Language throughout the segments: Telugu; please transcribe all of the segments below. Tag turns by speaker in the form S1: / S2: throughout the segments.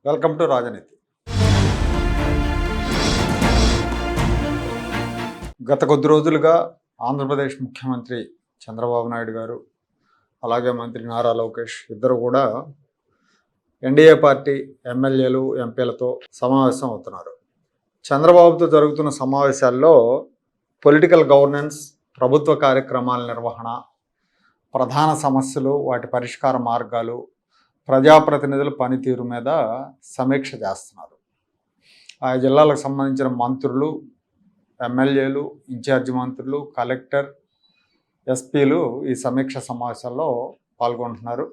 S1: వెల్కమ్ టు రాజనీతి. గత కొద్ది రోజులుగా ఆంధ్రప్రదేశ్ ముఖ్యమంత్రి చంద్రబాబు నాయుడు గారు అలాగే మంత్రి నారా లోకేష్ ఇద్దరు కూడా ఎన్డీఏ పార్టీ ఎమ్మెల్యేలు ఎంపీలతో సమావేశం అవుతున్నారు. చంద్రబాబుతో జరుగుతున్న సమావేశాల్లో పొలిటికల్ గవర్నెన్స్, ప్రభుత్వ కార్యక్రమాల నిర్వహణ, ప్రధాన సమస్యలు, వాటి పరిష్కార మార్గాలు, ప్రజాప్రతినిధుల పనితీరు మీద సమీక్ష చేస్తున్నారు. ఆ జిల్లాలకు సంబంధించిన మంత్రులు, ఎమ్మెల్యేలు, ఇన్ఛార్జి మంత్రులు, కలెక్టర్, ఎస్పీలు ఈ సమీక్ష సమావేశాల్లో పాల్గొంటున్నారు.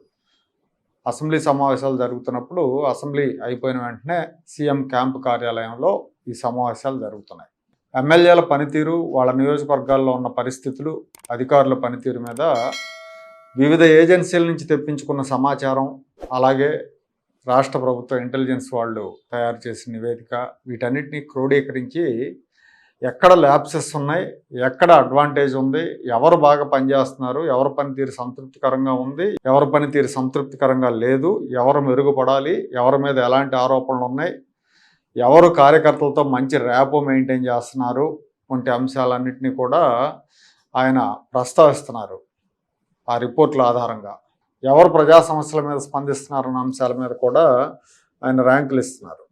S1: అసెంబ్లీ సమావేశాలు జరుగుతున్నప్పుడు అసెంబ్లీ అయిపోయిన వెంటనే సీఎం క్యాంపు కార్యాలయంలో ఈ సమావేశాలు జరుగుతున్నాయి. ఎమ్మెల్యేల పనితీరు, వాళ్ళ నియోజకవర్గాల్లో ఉన్న పరిస్థితులు, అధికారుల పనితీరు మీద వివిధ ఏజెన్సీల నుంచి తెప్పించుకున్న సమాచారం, అలాగే రాష్ట్ర ప్రభుత్వ ఇంటెలిజెన్స్ వాళ్ళు తయారు చేసిన నివేదిక, వీటన్నిటిని క్రోడీకరించి ఎక్కడ ల్యాప్సెస్ ఉన్నాయి, ఎక్కడ అడ్వాంటేజ్ ఉంది, ఎవరు బాగా పనిచేస్తున్నారు, ఎవరి పనితీరు సంతృప్తికరంగా ఉంది, ఎవరి పనితీరు సంతృప్తికరంగా లేదు, ఎవరు మెరుగుపడాలి, ఎవరి మీద ఎలాంటి ఆరోపణలు ఉన్నాయి, ఎవరు కార్యకర్తలతో మంచి ర్యాపో మెయింటైన్ చేస్తున్నారు వంటి అంశాలన్నింటినీ కూడా ఆయన ప్రస్తావిస్తున్నారు. ఆ రిపోర్ట్ల ఆధారంగా ఎవరు ప్రజా సమస్యల మీద స్పందిస్తున్నారన్న అంశాల మీద కూడా ఆయన ర్యాంకులు ఇస్తున్నారు.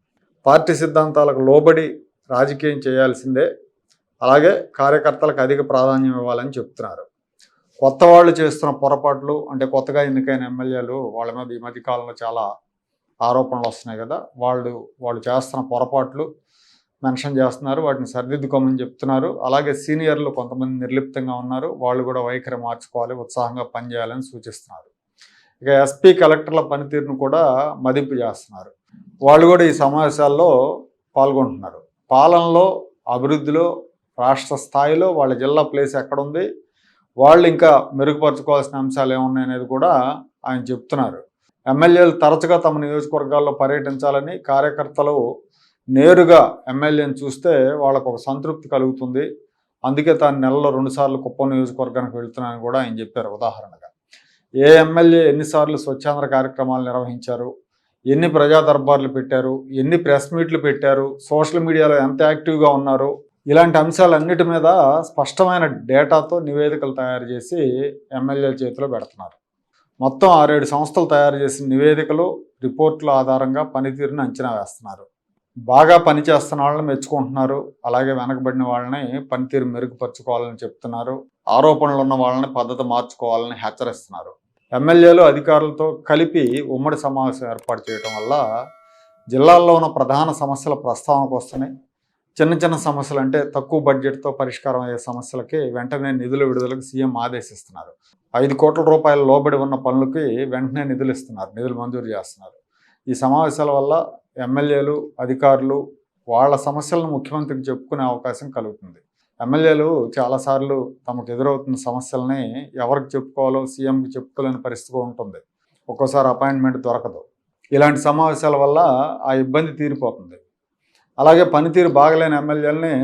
S1: పార్టీ సిద్ధాంతాలకు లోబడి రాజకీయం చేయాల్సిందే, అలాగే కార్యకర్తలకు అధిక ప్రాధాన్యం ఇవ్వాలని చెప్తున్నారు. కొత్త వాళ్ళు చేస్తున్న పొరపాట్లు, అంటే కొత్తగా ఎన్నికైన ఎమ్మెల్యేలు వాళ్ళ మీద ఈ మధ్యకాలంలో చాలా ఆరోపణలు వస్తున్నాయి కదా, వాళ్ళు చేస్తున్న పొరపాట్లు మెన్షన్ చేస్తున్నారు, వాటిని సరిదిద్దుకోమని చెప్తున్నారు. అలాగే సీనియర్లు కొంతమంది నిర్లిప్తంగా ఉన్నారు, వాళ్ళు కూడా వైఖరి మార్చుకోవాలి, ఉత్సాహంగా పనిచేయాలని సూచిస్తున్నారు. ఇక ఎస్పీ, కలెక్టర్ల పనితీరును కూడా మదింపు చేస్తున్నారు. వాళ్ళు కూడా ఈ సమావేశాల్లో పాల్గొంటున్నారు. పాలనలో, అభివృద్ధిలో, రాష్ట్ర స్థాయిలో వాళ్ళ జిల్లా ప్లేస్ ఎక్కడుంది, వాళ్ళు ఇంకా మెరుగుపరచుకోవాల్సిన అంశాలు ఏమున్నాయి అనేది కూడా ఆయన చెప్తున్నారు. ఎమ్మెల్యేలు తరచుగా తమ నియోజకవర్గాల్లో పర్యటించాలని, కార్యకర్తలు నేరుగా ఎమ్మెల్యేని చూస్తే వాళ్ళకు ఒక సంతృప్తి కలుగుతుంది, అందుకే తాను నెలలో 2 సార్లు కుప్పం నియోజకవర్గానికి వెళ్తున్నానని కూడా ఆయన చెప్పారు. ఉదాహరణగా ఏ ఎమ్మెల్యే ఎన్నిసార్లు స్వచ్ఛాంధ్ర కార్యక్రమాలు నిర్వహించారు, ఎన్ని ప్రజా దర్బార్లు పెట్టారు, ఎన్ని ప్రెస్ మీట్లు పెట్టారు, సోషల్ మీడియాలో ఎంత యాక్టివ్గా ఉన్నారు, ఇలాంటి అంశాలన్నిటి మీద స్పష్టమైన డేటాతో నివేదికలు తయారు చేసి ఎమ్మెల్యేల చేతిలో పెడుతున్నారు. మొత్తం 6-7 సంస్థలు తయారు చేసిన నివేదికలు, రిపోర్టుల ఆధారంగా పనితీరుని అంచనా వేస్తున్నారు. బాగా పనిచేస్తున్న వాళ్ళని మెచ్చుకుంటున్నారు, అలాగే వెనకబడిన వాళ్ళని పనితీరు మెరుగుపరుచుకోవాలని చెప్తున్నారు. ఆరోపణలు ఉన్న వాళ్ళని పద్ధతి మార్చుకోవాలని హెచ్చరిస్తున్నారు. ఎమ్మెల్యేలు అధికారులతో కలిపి ఉమ్మడి సమావేశం ఏర్పాటు చేయడం వల్ల జిల్లాల్లో ఉన్న ప్రధాన సమస్యల ప్రస్తావనకు వస్తున్నాయి. చిన్న చిన్న సమస్యలు, అంటే తక్కువ బడ్జెట్తో పరిష్కారం అయ్యే సమస్యలకి వెంటనే నిధుల విడుదలకు సీఎం ఆదేశిస్తున్నారు. 5 కోట్ల రూపాయల లోబడి ఉన్న పనులకి వెంటనే నిధులు ఇస్తున్నారు, నిధులు మంజూరు చేస్తున్నారు. ఈ సమావేశాల వల్ల ఎమ్మెల్యేలు, అధికారులు వాళ్ళ సమస్యలను ముఖ్యమంత్రికి చెప్పుకునే అవకాశం కలుగుతుంది. ఎమ్మెల్యేలు చాలాసార్లు తమకు ఎదురవుతున్న సమస్యలని ఎవరికి చెప్పుకోవాలో సీఎంకి చెప్పుకోలేని పరిస్థితి ఉంటుంది. ఒక్కోసారి అపాయింట్మెంట్ దొరకదు. ఇలాంటి సమావేశాల వల్ల ఆ ఇబ్బంది తీరిపోతుంది. అలాగే పనితీరు బాగలేని ఎమ్మెల్యేలని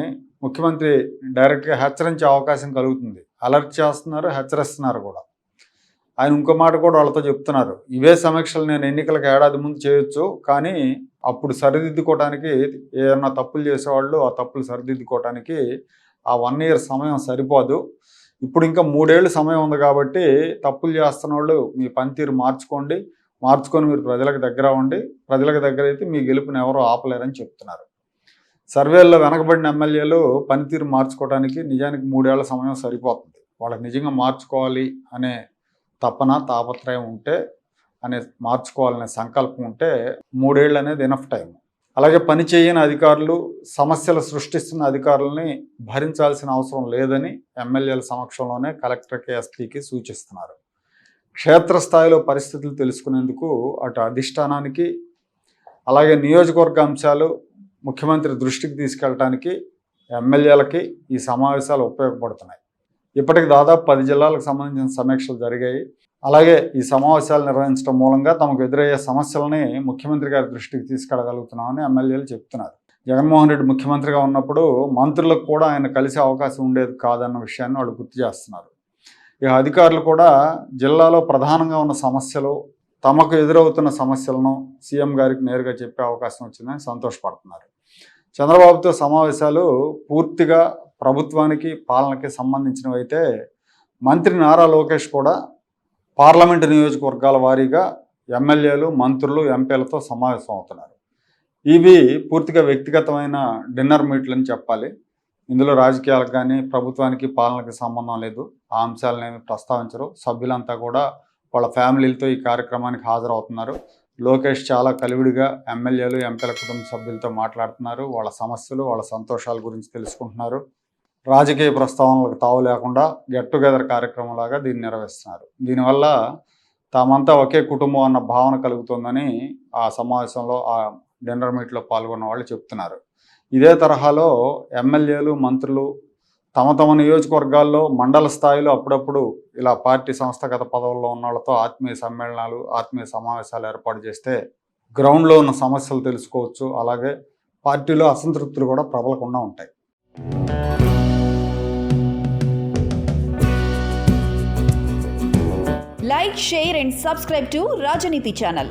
S1: ముఖ్యమంత్రి డైరెక్ట్గా హెచ్చరించే అవకాశం కలుగుతుంది. అలర్ట్ చేస్తున్నారు, హెచ్చరిస్తున్నారు కూడా. ఆయన ఇంకో మాట కూడా వాళ్ళతో చెప్తున్నారు, ఇవే సమీక్షలు నేను ఎన్నికలకు ఏడాది ముందు చేయొచ్చు, కానీ అప్పుడు సరిదిద్దుకోవడానికి, ఏదన్నా తప్పులు చేసేవాళ్ళు ఆ తప్పులు సరిదిద్దుకోవడానికి ఆ 1 ఇయర్ సమయం సరిపోదు. ఇప్పుడు ఇంకా 3 ఏళ్ళు సమయం ఉంది కాబట్టి తప్పులు చేస్తున్న వాళ్ళు మీ పనితీరు మార్చుకొని మీరు ప్రజలకు దగ్గర అవ్వండి. ప్రజలకు దగ్గర అయితే మీ గెలుపుని ఎవరో ఆపలేరని చెప్తున్నారు. సర్వేల్లో వెనకబడిన ఎమ్మెల్యేలు పనితీరు మార్చుకోవడానికి నిజానికి 3 ఏళ్ల సమయం సరిపోతుంది. వాళ్ళకి నిజంగా మార్చుకోవాలి అనే తపన, తాపత్రయం ఉంటే, మార్చుకోవాలనే సంకల్పం ఉంటే 3 ఏళ్ళు అనేది ఎనఫ్ టైం. అలాగే పని చేయని అధికారులు, సమస్యలు సృష్టిస్తున్న అధికారులని భరించాల్సిన అవసరం లేదని ఎమ్మెల్యేల సమక్షంలోనే కలెక్టర్కి, ఎస్పీకి సూచిస్తున్నారు. క్షేత్రస్థాయిలో పరిస్థితులు తెలుసుకునేందుకు అటు అధిష్టానానికి, అలాగే నియోజకవర్గ అంశాలు ముఖ్యమంత్రి దృష్టికి తీసుకెళ్ళడానికి ఎమ్మెల్యేలకి ఈ సమావేశాలు ఉపయోగపడుతున్నాయి. ఇప్పటికి దాదాపు 10 జిల్లాలకు సంబంధించిన సమీక్షలు జరిగాయి. అలాగే ఈ సమావేశాలు నిర్వహించడం మూలంగా తమకు ఎదురయ్యే సమస్యలని ముఖ్యమంత్రి గారి దృష్టికి తీసుకెళ్ళగలుగుతున్నామని ఎమ్మెల్యేలు చెప్తున్నారు. జగన్మోహన్ రెడ్డి ముఖ్యమంత్రిగా ఉన్నప్పుడు మంత్రులకు కూడా ఆయన కలిసే అవకాశం ఉండేది కాదన్న విషయాన్ని వాళ్ళు గుర్తు చేస్తున్నారు. ఇక అధికారులు కూడా జిల్లాలో ప్రధానంగా ఉన్న సమస్యలు, తమకు ఎదురవుతున్న సమస్యలను సీఎం గారికి నేరుగా చెప్పే అవకాశం వచ్చిందని సంతోషపడుతున్నారు. చంద్రబాబుతో సమావేశాలు పూర్తిగా ప్రభుత్వానికి పాలనకి సంబంధించినవి అయితే మంత్రి నారా లోకేష్ కూడా పార్లమెంటు నియోజకవర్గాల వారీగా ఎమ్మెల్యేలు, మంత్రులు, ఎంపీలతో సమావేశం అవుతున్నారు. ఇవి పూర్తిగా వ్యక్తిగతమైన డిన్నర్ మీట్లని చెప్పాలి. ఇందులో రాజకీయాలకు కానీ ప్రభుత్వానికి పాలనకి సంబంధం లేదు. ఆ అంశాలను ఏమి ప్రస్తావించరు. సభ్యులంతా కూడా వాళ్ళ ఫ్యామిలీలతో ఈ కార్యక్రమానికి హాజరవుతున్నారు. లోకేష్ చాలా కలివిడిగా ఎమ్మెల్యేలు, ఎంపీల కుటుంబ సభ్యులతో మాట్లాడుతున్నారు. వాళ్ళ సమస్యలు, వాళ్ళ సంతోషాల గురించి తెలుసుకుంటున్నారు. రాజకీయ ప్రస్తావనలకు తావు లేకుండా గెట్ టుగెదర్ కార్యక్రమంలాగా దీన్ని నిర్వహిస్తున్నారు. దీనివల్ల తామంతా ఒకే కుటుంబం అన్న భావన కలుగుతుందని ఆ సమావేశంలో, ఆ డిన్నర్ మీట్లో పాల్గొన్న వాళ్ళు చెప్తున్నారు. ఇదే తరహాలో ఎమ్మెల్యేలు, మంత్రులు తమ నియోజకవర్గాల్లో మండల స్థాయిలో అప్పుడప్పుడు ఇలా పార్టీ సంస్థాగత పదవుల్లో ఉన్న వాళ్ళతో ఆత్మీయ సమ్మేళనాలు, ఆత్మీయ సమావేశాలు ఏర్పాటు చేస్తే గ్రౌండ్లో ఉన్న సమస్యలు తెలుసుకోవచ్చు. అలాగే పార్టీలో అసంతృప్తులు కూడా ప్రబలకుండా ఉంటాయి.
S2: Like, share and subscribe to Rajaniti channel.